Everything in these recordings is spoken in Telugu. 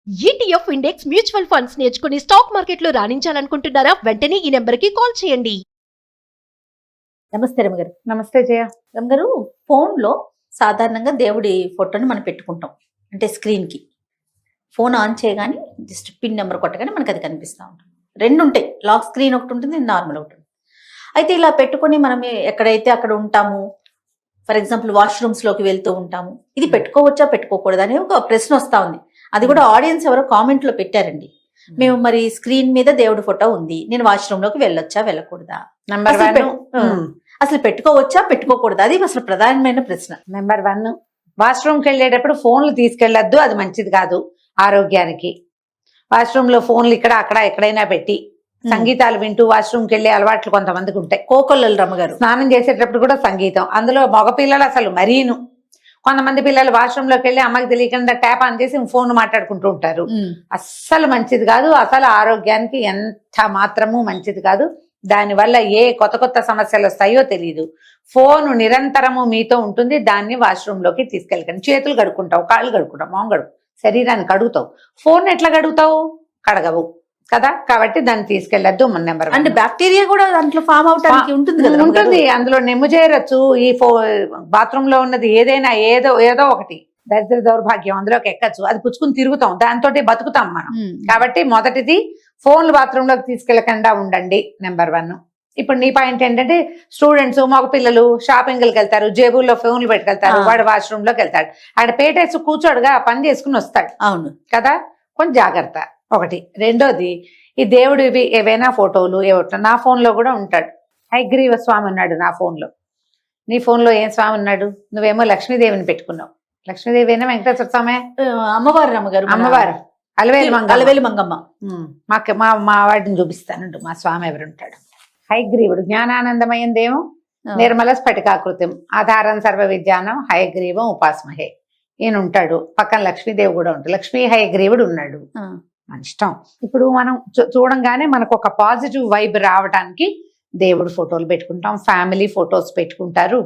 ETF ఇండెక్స్ మ్యూచువల్ ఫండ్స్ నేర్చుకుని స్టాక్ మార్కెట్లో రాణించాలనుకుంటున్నారా? వెంటనే ఈ నెంబర్కి కాల్ చేయండి. నమస్తే రమగారు. నమస్తే జయ. రమగారు, ఫోన్లో సాధారణంగా దేవుడి ఫోటోని మనం పెట్టుకుంటాం. అంటే స్క్రీన్కి ఫోన్ ఆన్ చేయగానే జస్ట్ పిన్ నెంబర్ కొట్టగానే మనకు అది కనిపిస్తూ ఉంటుంది. రెండు ఉంటాయి, లాక్ స్క్రీన్ ఒకటి ఉంటుంది, నార్మల్ ఒకటి ఉంటుంది. అయితే ఇలా పెట్టుకొని మనం ఎక్కడైతే అక్కడ ఉంటాము, ఫర్ ఎగ్జాంపుల్ వాష్రూమ్స్లోకి వెళ్తూ ఉంటాము, ఇది పెట్టుకోవచ్చా పెట్టుకోకూడదా అనే ఒక ప్రశ్న వస్తూ ఉంది. అది కూడా ఆడియన్స్ ఎవరో కామెంట్లో పెట్టారండి. మేము మరి స్క్రీన్ మీద దేవుడి ఫోటో ఉంది, నేను వాష్రూమ్ లోకి వెళ్ళొచ్చా వెళ్ళకూడదా, అసలు పెట్టుకోవచ్చా పెట్టుకోకూడదా, అది అసలు ప్రధానమైన ప్రశ్న. నెంబర్ 1, వాష్రూమ్కి వెళ్ళేటప్పుడు ఫోన్లు తీసుకెళ్లొద్దు, అది మంచిది కాదు ఆరోగ్యానికి. వాష్రూమ్ లో ఫోన్లు ఇక్కడ అక్కడ ఎక్కడైనా పెట్టి సంగీతాలు వింటూ వాష్రూమ్కి వెళ్ళే అలవాట్లు కొంతమందికి ఉంటాయి. కోకొల్లలు రమ్మగారు స్నానం చేసేటప్పుడు కూడా సంగీతం, అందులో మగపిల్లలు అసలు మరీను. కొంతమంది పిల్లలు వాష్రూమ్ లోకి వెళ్ళి అమ్మకి తెలియకుండా ట్యాప్ ఆన్ చేసి ఫోన్ మాట్లాడుకుంటూ ఉంటారు. అస్సలు మంచిది కాదు, అసలు ఆరోగ్యానికి ఎంత మాత్రము మంచిది కాదు. దానివల్ల ఏ కొత్త కొత్త సమస్యలు వస్తాయో తెలియదు. ఫోన్ నిరంతరము మీతో ఉంటుంది, దాన్ని వాష్రూమ్ లోకి తీసుకెళ్ళకండి. చేతులు కడుక్కుంటావు, కాళ్ళు కడుక్కుంటావు, మొహం కడుగు, శరీరాన్ని కడుగుతావు, ఫోన్ ఎట్లా కడుగుతావు? కడగవు కదా. కాబట్టి దాన్ని తీసుకెళ్లొద్దు. నెంబర్ 1. అంటే బ్యాక్టీరియా కూడా దాంట్లో ఫామ్ అవడానికి ఉంటుంది. అందులో నెమ్ము చేరొచ్చు. ఈ బాత్రూమ్ లో ఉన్నది ఏదైనా ఏదో ఒకటి దరిద్ర దౌర్భాగ్యం అందులోకి ఎక్కచ్చు, అది పుచ్చుకుని తిరుగుతాం, దాంతో బతుకుతాం మనం. కాబట్టి మొదటిది ఫోన్లు బాత్రూమ్ లోకి తీసుకెళ్లకుండా ఉండండి, నెంబర్ 1. ఇప్పుడు నీ పాయింట్ ఏంటంటే స్టూడెంట్స్ మగపిల్లలు షాపింగ్కి వెళ్తారు, జేబుల్లో ఫోన్లు పెట్టుకెళ్తారు, వాడు వాష్రూమ్ లోకి వెళ్తాడు, ఆడ పేటేసి కూర్చోడుగా పని చేసుకుని వస్తాడు. అవును కదా, కొంచెం జాగ్రత్త. ఒకటి. రెండోది, ఈ దేవుడివి ఏవైనా ఫోటోలు ఏవో నా ఫోన్ లో కూడా ఉంటాడు. హయగ్రీవ స్వామి ఉన్నాడు నా ఫోన్ లో. నీ ఫోన్ లో ఏం స్వామి ఉన్నాడు? నువ్వేమో లక్ష్మీదేవిని పెట్టుకున్నావు. లక్ష్మీదేవి అయినా వెంకటేశ్వర స్వామి అమ్మవారు రమ్మగారు, అమ్మవారు అలవేలు మంగమ్మ. మా వాడిని చూపిస్తానండు మా స్వామి ఎవరుంటాడు. హయగ్రీవుడు జ్ఞానానందమయం దేవం నిర్మల స్ఫటికాకృతం ఆధారం సర్వ విద్యానం హయగ్రీవం ఉపాస్మహే. ఈయన ఉంటాడు. పక్కన లక్ష్మీదేవి కూడా ఉంటుంది. లక్ష్మీ హయగ్రీవుడు ఉన్నాడు. మన ఇష్టం. ఇప్పుడు మనం చూడంగానే మనకు ఒక పాజిటివ్ వైబ్ రావడానికి దేవుడు ఫోటోలు పెట్టుకుంటాం, ఫ్యామిలీ ఫొటోస్ పెట్టుకుంటారు,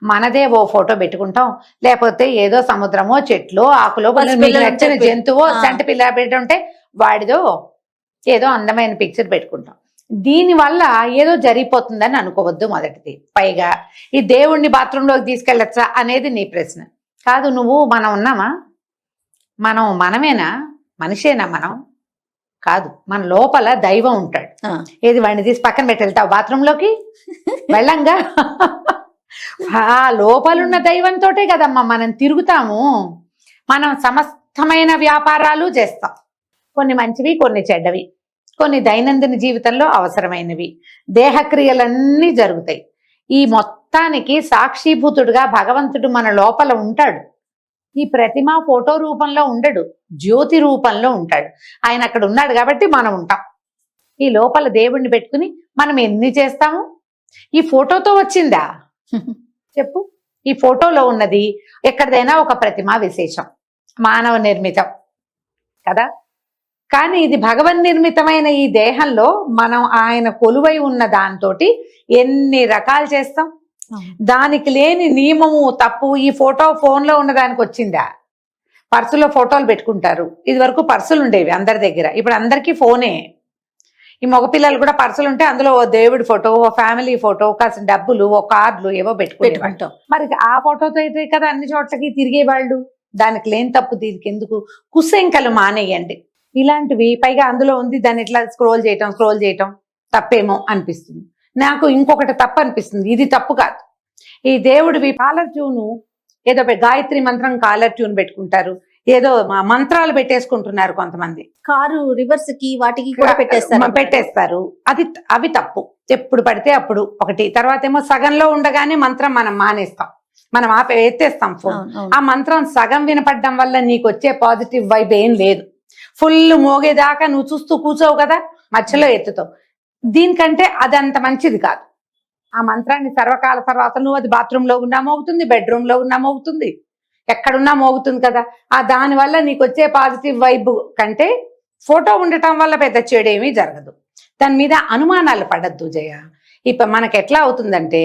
మనదే ఓ ఫోటో పెట్టుకుంటాం, లేకపోతే ఏదో సముద్రమో చెట్లో ఆకులో నచ్చిన జంతువో సంటి పిల్ల పెట్టుంటే వాడిదో ఏదో అందమైన పిక్చర్ పెట్టుకుంటాం. దీనివల్ల ఏదో జరిగిపోతుందని అనుకోవద్దు మొదటిది. పైగా ఈ దేవుణ్ణి బాత్రూంలోకి తీసుకెళ్ళచ్చా అనేది నీ ప్రశ్న కాదు. మనం ఉన్నామా? మనమేనా? మనిషేనా మనం? కాదు, మన లోపల దైవం ఉంటాడు. ఏది వాడిని తీసి పక్కన పెట్టి వెళ్తావు బాత్రూంలోకి? వెళ్ళంగా ఆ లోపలున్న దైవంతోటే కదమ్మా మనం తిరుగుతాము. మనం సమస్తమైన వ్యాపారాలు చేస్తాం, కొన్ని మంచివి కొన్ని చెడ్డవి, కొన్ని దైనందిన జీవితంలో అవసరమైనవి, దేహక్రియలన్నీ జరుగుతాయి. ఈ మొత్తానికి సాక్షిభూతుడుగా భగవంతుడు మన లోపల ఉంటాడు. ఈ ప్రతిమ ఫోటో రూపంలో ఉండడు, జ్యోతి రూపంలో ఉంటాడు. ఆయన అక్కడ ఉన్నాడు కాబట్టి మనం ఉంటాం. ఈ లోపల దేవుణ్ణి పెట్టుకుని మనం ఎన్ని చేస్తాము? ఈ ఫోటోతో వచ్చిందా చెప్పు? ఈ ఫోటోలో ఉన్నది ఎక్కడదైనా ఒక ప్రతిమ విశేషం, మానవ నిర్మితం కదా. కానీ ఇది భగవన్ నిర్మితమైన ఈ దేహంలో మనం ఆయన కొలువై ఉన్న దాంతోటి ఎన్ని రకాలు చేస్తాం. దానికి లేని నియమము తప్పు ఈ ఫోటో ఫోన్లో ఉన్న దానికి వచ్చిందా? పర్సులో ఫోటోలు పెట్టుకుంటారు. ఇది వరకు పర్సులు ఉండేవి అందరి దగ్గర, ఇప్పుడు అందరికీ ఫోనే. ఈ మగపిల్లలు కూడా పర్సులు ఉంటే అందులో ఓ దేవుడి ఫోటో, ఓ ఫ్యామిలీ ఫోటో, కాసిన డబ్బులు, ఓ కార్డులు ఏవో పెట్టుకుంటాం. మరి ఆ ఫోటోతో అయితే కదా అన్ని చోట్లకి తిరిగేవాళ్ళు. దానికి లేని తప్పు దీనికి ఎందుకు? కుశంకలు మానేయండి ఇలాంటివి. పైగా అందులో ఉంది, దాన్ని ఇట్లా స్క్రోల్ చేయటం తప్పేమో అనిపిస్తుంది నాకు. ఇంకొకటి తప్పు అనిపిస్తుంది, ఇది తప్పు కాదు. ఈ దేవుడివి కాలర్ ట్యూను, ఏదో గాయత్రి మంత్రం కాలర్ ట్యూన్ పెట్టుకుంటారు, ఏదో మంత్రాలు పెట్టేసుకుంటున్నారు కొంతమంది. కారు రివర్స్ కి వాటికి కూడా పెట్టేస్తారు. అవి తప్పు. ఎప్పుడు పడితే అప్పుడు ఒకటి. తర్వాత ఏమో సగంలో ఉండగానే మంత్రం మనం మానేస్తాం, మనం ఎత్తేస్తాం ఫోన్. ఆ మంత్రం సగం వినపడడం వల్ల నీకు వచ్చే పాజిటివ్ వైబ్ ఏం లేదు. ఫుల్ మోగేదాకా నువ్వు చూస్తూ కూర్చోవు కదా, మధ్యలో ఎత్తుతావు. దీనికంటే అది అంత మంచిది కాదు. ఆ మంత్రాన్ని సర్వకాల తర్వాత నువ్వు అది బాత్రూంలో ఉన్నా మోగుతుంది, బెడ్రూమ్లో ఉన్నా మోగుతుంది, ఎక్కడున్నా మోగుతుంది కదా. దానివల్ల నీకు వచ్చే పాజిటివ్ వైబ్ కంటే ఫోటో ఉండటం వల్ల పెద్ద చెడు ఏమీ జరగదు. దాని మీద అనుమానాలు పడద్దు జయ. ఇప్పుడు మనకు ఎట్లా అవుతుందంటే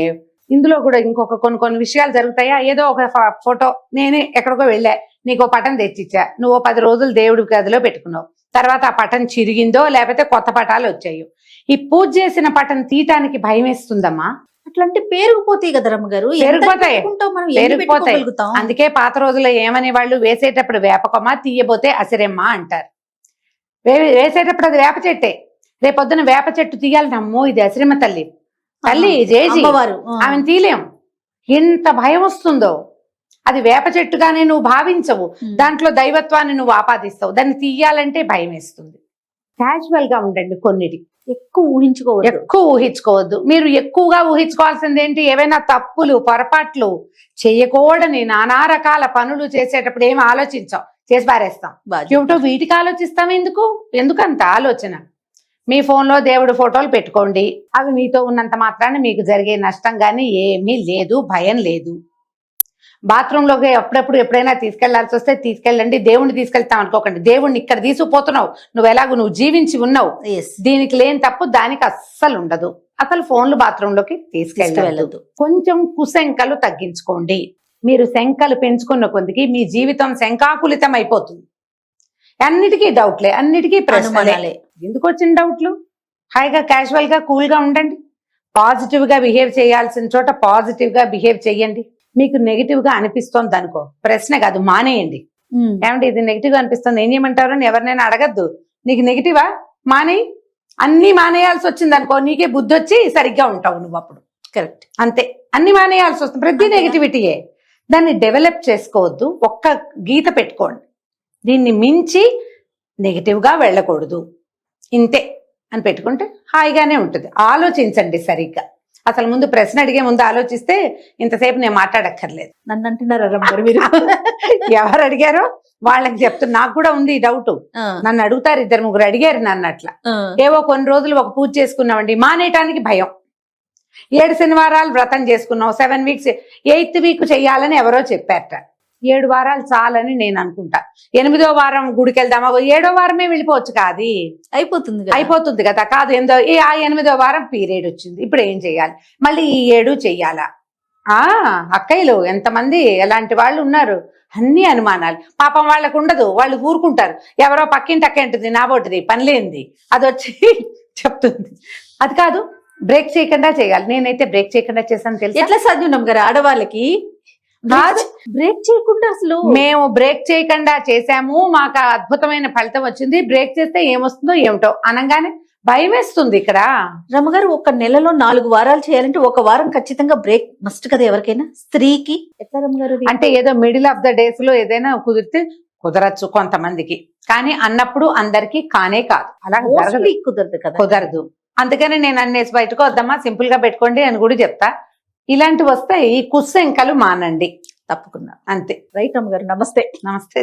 ఇందులో కూడా ఇంకొక కొన్ని విషయాలు జరుగుతాయా. ఏదో ఒక ఫోటో నేనే ఎక్కడికో వెళ్ళా, నీకు ఓ పటం తెచ్చిచ్చా, నువ్వు 10 రోజులు దేవుడి గదిలో పెట్టుకున్నావు, తర్వాత ఆ పటం చిరిగిందో లేకపోతే కొత్త పటాలు వచ్చాయో, ఈ పూజ చేసిన పటం తీయటానికి భయం వేస్తుందమ్మా. అట్లంటే పేరుకుపోతాయి కదా రమ్మగారు, ఎంత పెరిగిపోతాయి. పెట్టుకుంటాం మనం, ఎన్ని పెరిగిపోతాయి. పెట్టుకోగలుగుతాం? అందుకే పాత రోజుల్లో ఏమని వాళ్ళు, వేసేటప్పుడు వేపకొమ్మ తీయబోతే అసిరెమ్మ అంటారు. వేసేటప్పుడు అది వేప చెట్టే, రేపొద్దున వేప చెట్టు తీయాలి, నమ్మో ఇది అసిరిమ్మ తల్లి జేజీ అమ్మవారు, ఆమెను తీలేం. ఎంత భయం వస్తుందో. అది వేప చెట్టుగానే నువ్వు భావించవు, దాంట్లో దైవత్వాన్ని నువ్వు ఆపాదిస్తావు, దాన్ని తీయాలంటే భయం వేస్తుంది. క్యాజువల్ గా ఉండండి, కొన్నిటి ఎక్కువ ఊహించుకోవద్దు. మీరు ఎక్కువగా ఊహించుకోవాల్సింది ఏంటి, ఏవైనా తప్పులు పొరపాట్లు చేయకూడని నానా రకాల పనులు చేసేటప్పుడు ఏమి ఆలోచించాం, చేసి పారేస్తాం. ఏమిటో వీటికి ఆలోచిస్తాం ఎందుకంత ఆలోచన? మీ ఫోన్లో దేవుడి ఫోటోలు పెట్టుకోండి, అవి మీతో ఉన్నంత మాత్రాన్ని మీకు జరిగే నష్టం కానీ ఏమీ లేదు, భయం లేదు. బాత్రూంలోకి అప్పుడప్పుడు ఎప్పుడైనా తీసుకెళ్లాల్సి వస్తే తీసుకెళ్ళండి, దేవుణ్ణి తీసుకెళ్తాం అనుకోకండి. దేవుణ్ణి ఇక్కడ తీసుకుపోతున్నావు, నువ్వు జీవించి ఉన్నావు, దీనికి లేని తప్పు దానికి అస్సలు ఉండదు. అసలు ఫోన్లు బాత్రూంలోకి తీసుకెళ్ళదు. కొంచెం కుశంకలు తగ్గించుకోండి. మీరు శంకలు పెంచుకున్న కొద్దికి మీ జీవితం శంకాకులితం అయిపోతుంది. అన్నిటికీ డౌట్లే, అన్నిటికీ ప్రశ్నలే. ఎందుకు వచ్చిన డౌట్లు? హాయిగా క్యాజువల్ గా కూల్ గా ఉండండి. పాజిటివ్ గా బిహేవ్ చేయాల్సిన చోట పాజిటివ్ గా బిహేవ్ చేయండి. మీకు నెగిటివ్ గా అనిపిస్తోంది అనుకో, ప్రశ్న కాదు, మానేయండి. ఏమంటే ఇది నెగిటివ్ గా అనిపిస్తుంది, ఏం చేయమంటారు అని ఎవరినైనా అడగద్దు. నీకు నెగిటివా, మానేయి. అన్ని మానేయాల్సి వచ్చింది అనుకో, నీకే బుద్ధి వచ్చి సరిగ్గా ఉంటావు నువ్వు అప్పుడు. కరెక్ట్, అంతే. అన్ని మానేయాల్సి వస్తుంది, ప్రతి నెగిటివిటీయే. దాన్ని డెవలప్ చేసుకోవద్దు, ఒక్క గీత పెట్టుకోండి, దీన్ని మించి నెగిటివ్ గా వెళ్ళకూడదు, ఇంతే అని పెట్టుకుంటే హాయిగానే ఉంటుంది. ఆలోచించండి సరిగ్గా. అసలు ముందు ప్రశ్న అడిగే ముందు ఆలోచిస్తే ఇంతసేపు నేను మాట్లాడక్కర్లేదు. నన్ను అంటున్నారు మీరు. ఎవరు అడిగారో వాళ్ళకి చెప్తున్నా. నాకు కూడా ఉంది ఈ డౌట్, నన్ను అడుగుతారు, 2-3 అడిగారు నన్ను అట్లా. ఏవో కొన్ని రోజులు ఒక పూజ చేసుకున్నామండి, మానేయటానికి భయం. 7 శనివారాలు వ్రతం చేసుకున్నాం, 7 వీక్స్, 8th వీక్ చెయ్యాలని ఎవరో చెప్పారట. 7 వారాలు చాలని నేను అనుకుంటా. 8వ వారం గుడికి వెళ్దామా, 7వ వారమే వెళ్ళిపోవచ్చు. కాదు, అయిపోతుంది కదా. కాదు, ఆ 8వ వారం పీరియడ్ వచ్చింది, ఇప్పుడు ఏం చెయ్యాలి, మళ్ళీ ఈ 7 చెయ్యాలా? అక్కయ్యలు ఎంతమంది ఎలాంటి వాళ్ళు ఉన్నారు, అన్ని అనుమానాలు. పాపం వాళ్ళకు ఉండదు, వాళ్ళు ఊరుకుంటారు. ఎవరో పక్కింటి అక్క ఉంటుంది, నాబోటిది పనిలేంది, అది వచ్చి చెప్తుంది. అది కాదు, బ్రేక్ చేయకుండా చేయాలి. నేనైతే బ్రేక్ చేయకుండా చేశాను తెలుసు. ఎట్లా సాధ్యం గారు ఆడవాళ్ళకి బ్రేక్ చేయకుండా? అసలు మేము బ్రేక్ చేయకుండా చేశాము, మాకు అద్భుతమైన ఫలితం వచ్చింది. బ్రేక్ చేస్తే ఏమొస్తుందో ఏమిటో అనగానే భయం వేస్తుంది. ఇక్కడ రమ్మగారు, ఒక నెలలో 4 వారాలు చేయాలంటే 1 వారం ఖచ్చితంగా బ్రేక్ మస్ట్ కదా ఎవరికైనా, స్త్రీకి. ఎట్లా రమ్మగారు? అంటే ఏదో మిడిల్ ఆఫ్ ద డేస్ లో ఏదైనా కుదిరితే కుదరచ్చు కొంతమందికి, కానీ అన్నప్పుడు అందరికి కానే కాదు, అలా కుదరదు కదా. కుదరదు. అందుకని నేను అన్నేసి బయటకు వద్దామా, సింపుల్ గా పెట్టుకోండి అని కూడా చెప్తా. ఇలాంటివి వస్తాయి, ఈ కుస్సెంకలు మానండి తప్పకుండా, అంతే. రైట్ రమ్మగారు, నమస్తే. నమస్తే.